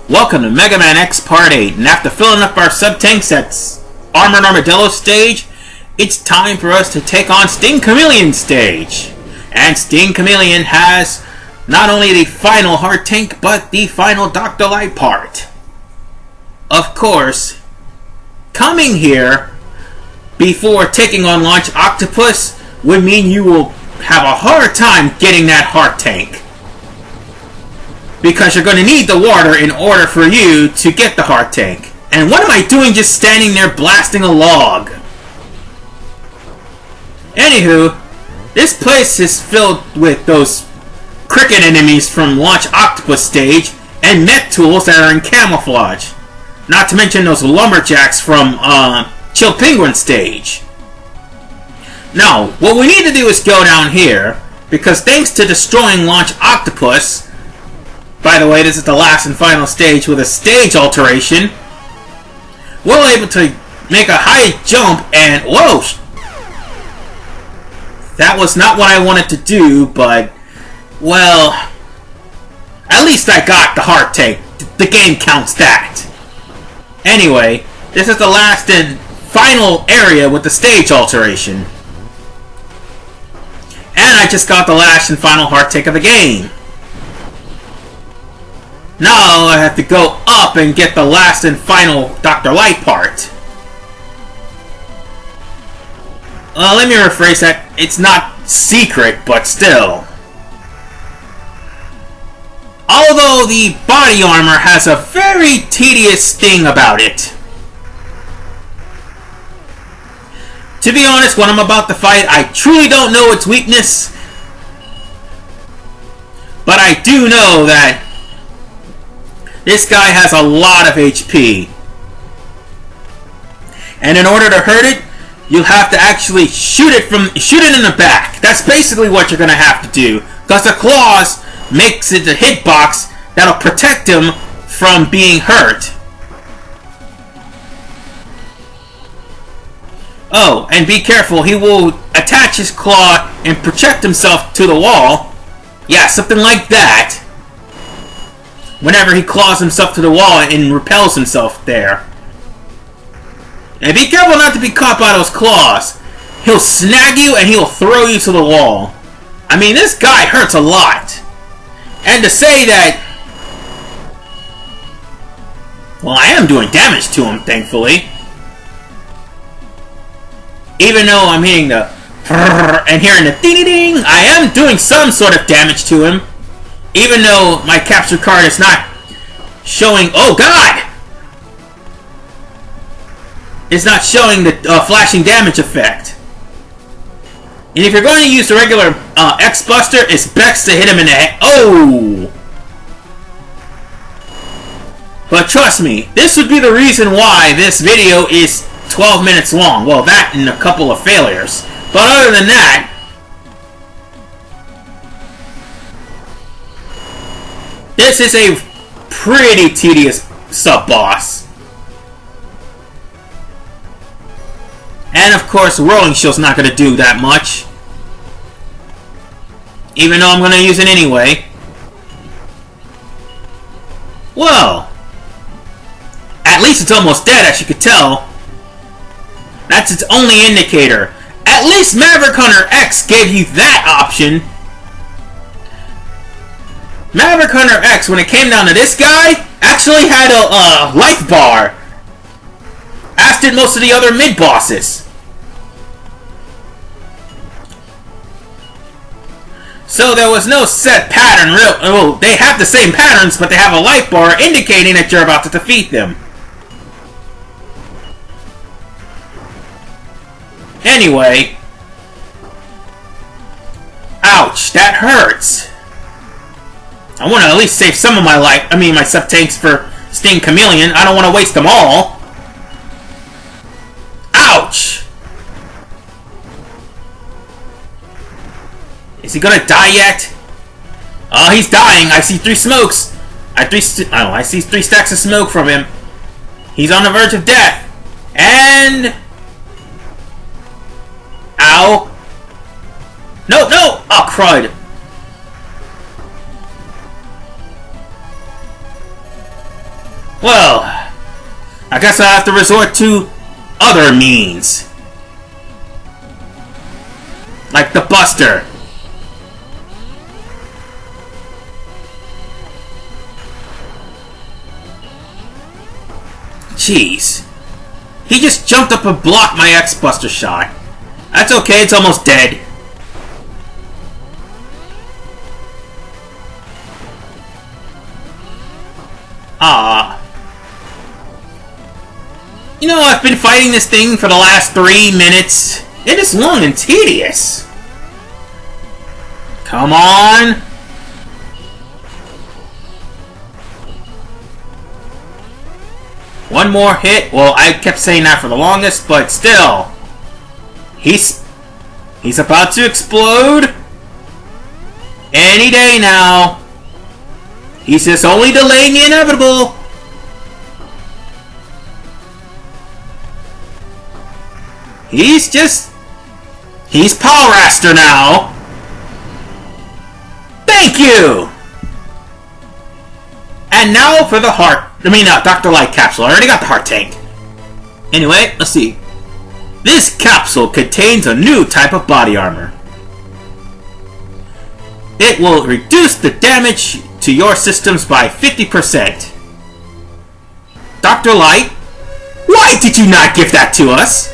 Welcome to Mega Man X Part 8, and after filling up our sub-tanks at Armored Armadillo stage, it's time for us to take on Sting Chameleon stage. And Sting Chameleon has not only the final hard tank, but the final Dr. Light part. Of course, coming here before taking on Launch Octopus would mean you will have a hard time getting that hard tank. Because you're going to need the water in order for you to get the hard tank. And what am I doing just standing there blasting a log? Anywho, this place is filled with those cricket enemies from Launch Octopus stage and mech tools that are in camouflage. Not to mention those lumberjacks from Chill Penguin stage. Now, what we need to do is go down here, because thanks to destroying Launch Octopus, by the way, this is the last and final stage with a stage alteration, we're able to make a high jump and... Whoa! That was not what I wanted to do, but... Well... At least I got the heart tank. The game counts that. Anyway, this is the last and final area with the stage alteration. And I just got the last and final heart tank of the game. Now I have to go up and get the last and final Dr. Light part. Let me rephrase that. It's not secret, but still. Although the body armor has a very tedious thing about it. To be honest, when I'm about to fight, I truly don't know its weakness. But I do know that this guy has a lot of HP. And in order to hurt it, you'll have to actually shoot it in the back. That's basically what you're gonna have to do. Because the claws makes it a hitbox that'll protect him from being hurt. Oh, and be careful, he will attach his claw and project himself to the wall. Yeah, something like that. Whenever he claws himself to the wall and repels himself there. And be careful not to be caught by those claws. He'll snag you and he'll throw you to the wall. I mean, this guy hurts a lot. And to say that... Well, I am doing damage to him, thankfully. Even though I'm hitting the... and hearing the ding-ding-ding, I am doing some sort of damage to him. Even though my capture card is not showing... Oh, God! It's not showing the flashing damage effect. And if you're going to use the regular X-Buster, it's best to hit him in the head. Oh! But trust me, this would be the reason why this video is 12 minutes long. Well, that and a couple of failures. But other than that... This is a pretty tedious sub-boss. And of course, Rolling Shield's not going to do that much. Even though I'm going to use it anyway. Well, at least it's almost dead, as you could tell. That's its only indicator. At least Maverick Hunter X gave you that option. Maverick Hunter X, when it came down to this guy, actually had a life bar. As did most of the other mid-bosses. So there was no set pattern. Well, they have the same patterns, but they have a life bar indicating that you're about to defeat them. Anyway. Ouch, that hurts. I want to at least save some of my life. I mean, my sub-tanks for Sting Chameleon. I don't want to waste them all. Ouch! Is he gonna die yet? Oh, he's dying. I see 3 smokes. I see 3 stacks of smoke from him. He's on the verge of death. And... Ow. No, no! Oh, crud. Well, I guess I have to resort to other means. Like the Buster. Jeez. He just jumped up and blocked my X-Buster shot. That's okay, it's almost dead. You know, I've been fighting this thing for the last 3 minutes. It is long and tedious. Come on. One more hit. Well, I kept saying that for the longest, but still. He's about to explode. Any day now. He's just only delaying the inevitable. He's Power Raster now. Thank you! And now for the Dr. Light Capsule. I already got the heart tank. Anyway, let's see. This capsule contains a new type of body armor. It will reduce the damage to your systems by 50%. Dr. Light, why did you not give that to us?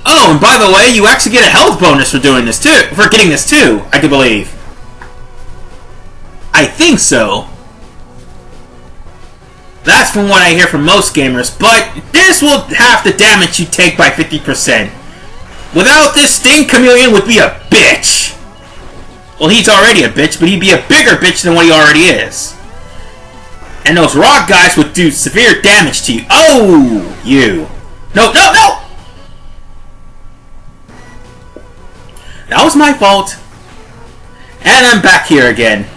Oh, and by the way, you actually get a health bonus for doing this too. For getting this too, I do believe. I think so. That's from what I hear from most gamers, but this will half the damage you take by 50%. Without this, Sting Chameleon would be a bitch. Well, he's already a bitch, but he'd be a bigger bitch than what he already is. And those rock guys would do severe damage to you. Oh, you. No, no, no! That was my fault. And I'm back here again.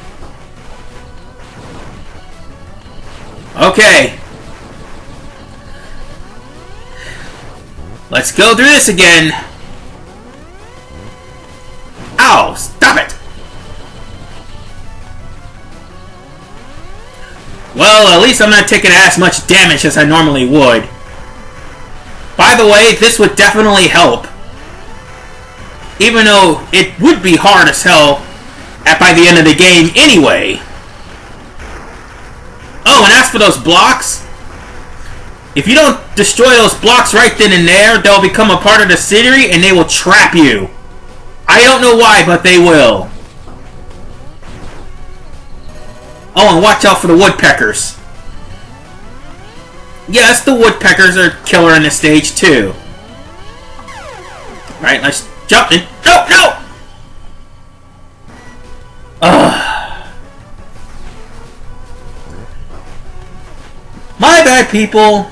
Okay. Let's go through this again. Ow! Stop it! Well, at least I'm not taking as much damage as I normally would. By the way, this would definitely help. Even though it would be hard as hell by the end of the game anyway. Oh, and as for those blocks, if you don't destroy those blocks right then and there, they'll become a part of the scenery and they will trap you. I don't know why, but they will. Oh, and watch out for the woodpeckers. Yes, the woodpeckers are killer in this stage too. Right, let's jump in. No, no! My bad, people.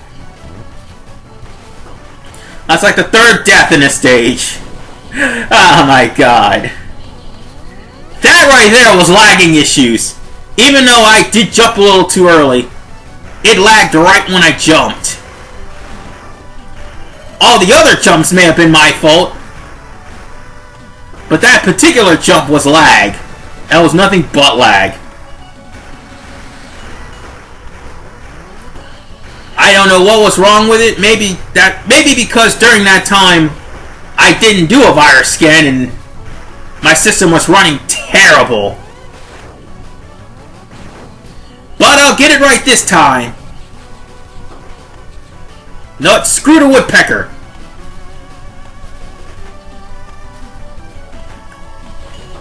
That's like the third death in this stage. Oh my god. That right there was lagging issues. Even though I did jump a little too early, it lagged right when I jumped. All the other jumps may have been my fault, but that particular jump was lag. That was nothing but lag. I don't know what was wrong with it. Maybe because during that time I didn't do a virus scan and my system was running terrible. But I'll get it right this time. No, screw the woodpecker.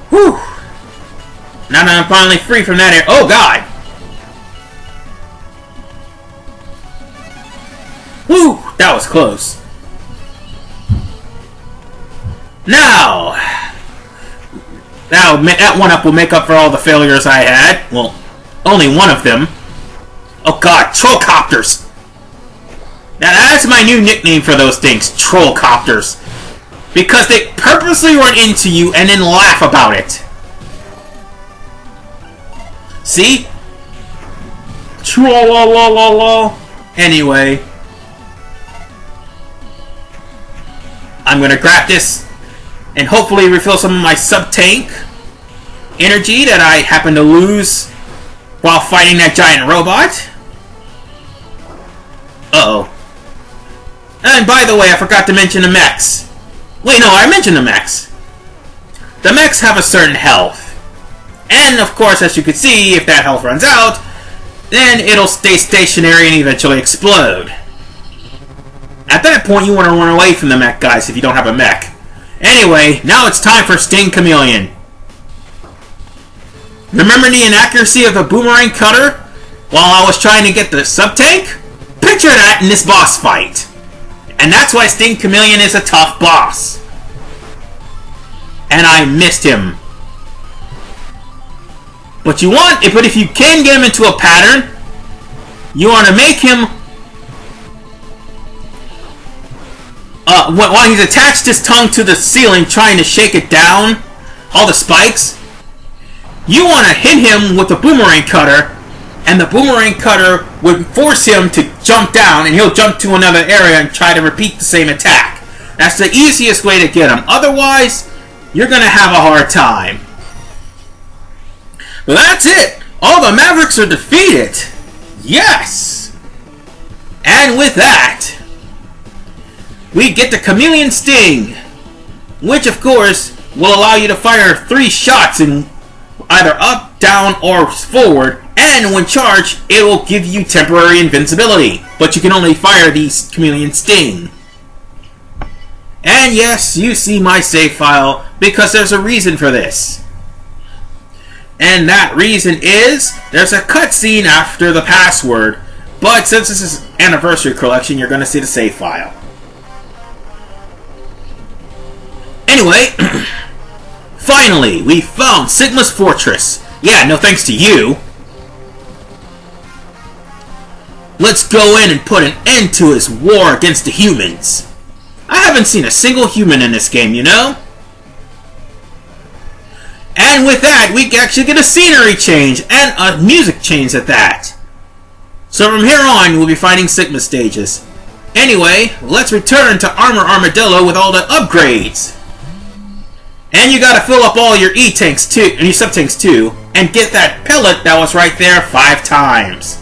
Whew. Now that I'm finally free from that air. Oh god. Whew, that was close. Now, that one up will make up for all the failures I had. Well, only one of them. Oh god, trollcopters! Now that's my new nickname for those things, trollcopters. Because they purposely run into you and then laugh about it. See? Troll-la-la-la-la. Anyway. I'm gonna grab this and hopefully refill some of my sub-tank energy that I happen to lose while fighting that giant robot. Uh-oh. And by the way, I forgot to mention the mechs. Wait, no, I mentioned the mechs. The mechs have a certain health. And, of course, as you can see, if that health runs out, then it'll stay stationary and eventually explode. At that point, you want to run away from the mech guys if you don't have a mech. Anyway, now it's time for Sting Chameleon. Remember the inaccuracy of the boomerang cutter while I was trying to get the sub-tank? Picture that in this boss fight. And that's why Sting Chameleon is a tough boss. And I missed him. But if you can get him into a pattern, you want to make him, while he's attached his tongue to the ceiling trying to shake it down, all the spikes, you want to hit him with the boomerang cutter, and the boomerang cutter would force him to jump down, and he'll jump to another area and try to repeat the same attack. That's the easiest way to get him. Otherwise, you're going to have a hard time. But that's it! All the Mavericks are defeated! Yes! And with that, we get the Chameleon Sting, which of course will allow you to fire 3 shots in either up, down, or forward, and when charged, it will give you temporary invincibility, but you can only fire these Chameleon Sting. And yes, you see my save file, because there's a reason for this. And that reason is, there's a cutscene after the password, but since this is Anniversary Collection, you're going to see the save file. Anyway, finally, we found Sigma's Fortress. Yeah, no thanks to you. Let's go in and put an end to his war against the humans. I haven't seen a single human in this game, you know? And with that, we actually get a scenery change, and a music change at that. So from here on, we'll be fighting Sigma stages. Anyway, let's return to Armor Armadillo with all the upgrades. And you gotta fill up all your E-tanks too, and your sub-tanks too, and get that pellet that was right there 5 times.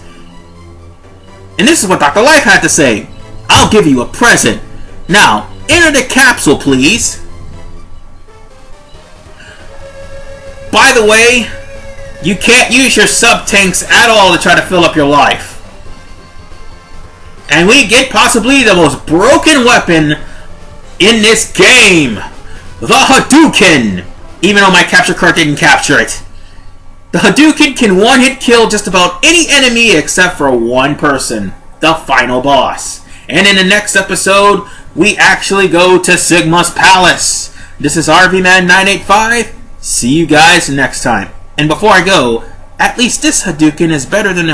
And this is what Dr. Life had to say. I'll give you a present. Now, enter the capsule, please. By the way, you can't use your sub-tanks at all to try to fill up your life. And we get possibly the most broken weapon in this game. The Hadouken! Even though my capture card didn't capture it. The Hadouken can one-hit kill just about any enemy except for one person. The final boss. And in the next episode, we actually go to Sigma's Palace. This is RVman985. See you guys next time. And before I go, at least this Hadouken is better than